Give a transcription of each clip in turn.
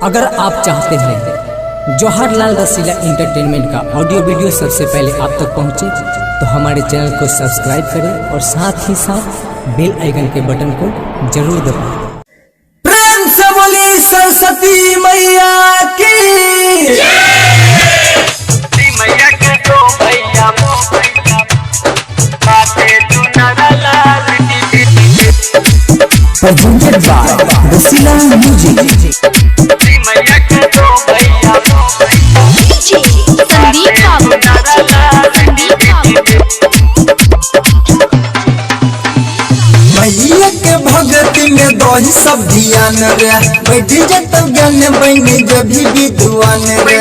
अगर आप चाहते हैं जवाहरलाल रसीला एंटरटेनमेंट का ऑडियो वीडियो सबसे पहले आप तक पहुंचे तो हमारे चैनल को सब्सक्राइब करें और साथ ही साथ बेल आइकन के बटन को जरूर दबाएं। प्रेम से बोली सरस्वती मैया की मैया के तो भैया बातें presented by रसीला म्यूजिक। मैया के तो भैया संदीप मैया के भगती में दही सब ध्यान रे बैठ जत ज्ञान बने जब भी विद्वान रे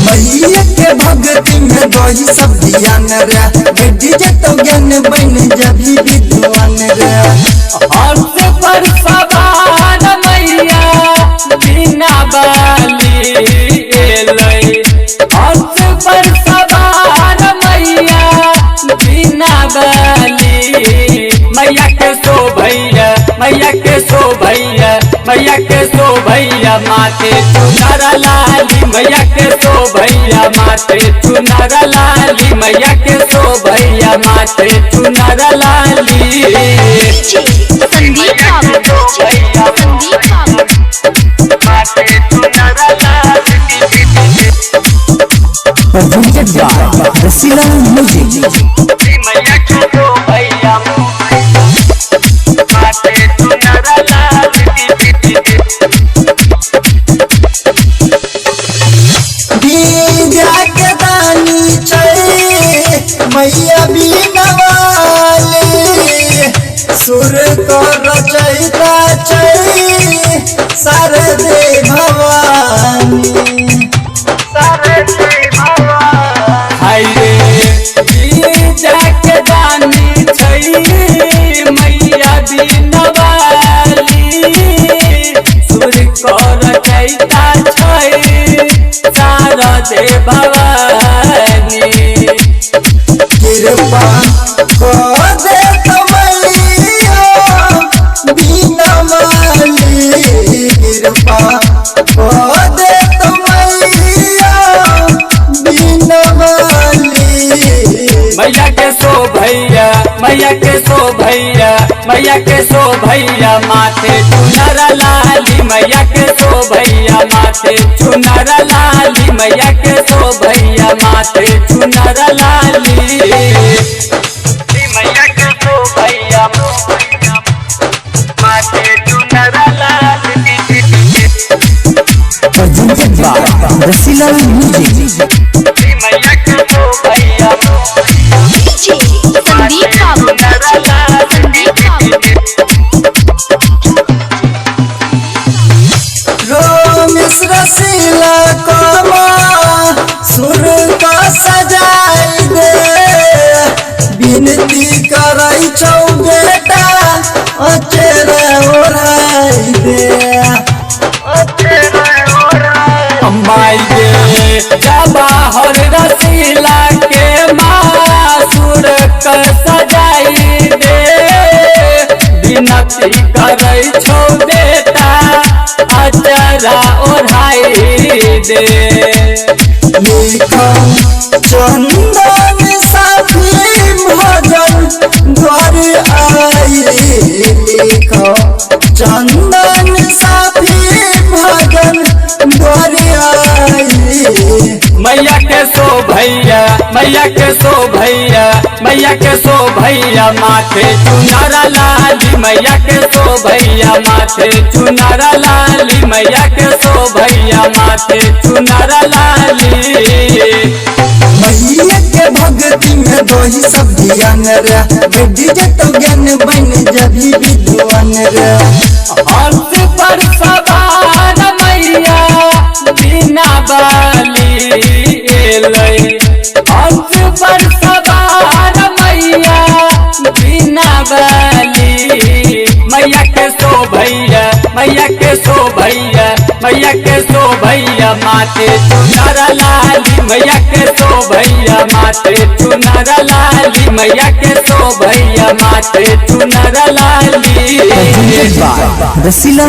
मैया के भगती में दही सब ध्यान रे बैठ जत ज्ञान बने जब भी विद्वान रे हर्ष पर सवार मैया बिना बाली एलै। हर्ष पर सवार मैया बिना बाली मैया के सो भैया मैया के सो भैया मैया के सो भैया माथे चुनर लाली मैया के सो भैया माथे चुनर लाली मैया के सो भैया माथे चुनर लाली। Sandeep presented by Rasila music. मैया के तो भैया बातें बीजा के दानी चढ़े मैया बीनवाले सुर को रचयिता चढ़े शारदे भवानी हाय रे बीजा के दानी छै मैया बिनवाली सुर कर चैता छै शारदे भवानी। कृपा को दे कमैया बीनवाली कृपा को दे कमैया बीनवाली मैया के सो भैया मैया के सो भैया मैया के सो भैया माथे चुनर लाली मैया के सो भैया माथे चुनर लाली मैया के सो भैया माथे चुनर लाली। मैया के तो भैया बातें चुनर लाली presented by रसीला म्यूजिक। मैया के तो भैया रोमिस रसीला को सुर को सजाई दे विनती करई छौ बेटा अचेरे ओढ़ाई दे माई गे जवाहर रसीला के मासुर कर सजाई दे विनती करै छौ बेटा अचरा ओढ़ाई दे। लिखो चंदन साथी भजन द्वार आई लिखो चंदन साथी भजन द्वार आई मैया के सो भैया मैया के सो भैया मैया के सो भैया माथे चुनर लाली मैया के सो भैया माथे चुनर लाली मैया के सो भैया माथे चुनर लाली। मैया के भक्ति में दही सब ध्यान रे बेटी जत ज्ञान बन जभी विद्वान रे हर्ष पर सवार मैया बिना बाली एलै। हर्ष पर सवार मैया बिना बाली मैया के सो भैया मैया के सो भैया मैया के सो भैया माथे चुनर लाली मैया के सो भैया माथे चुनर लाली मैया के सो भैया माथे चुनर लाली रसीला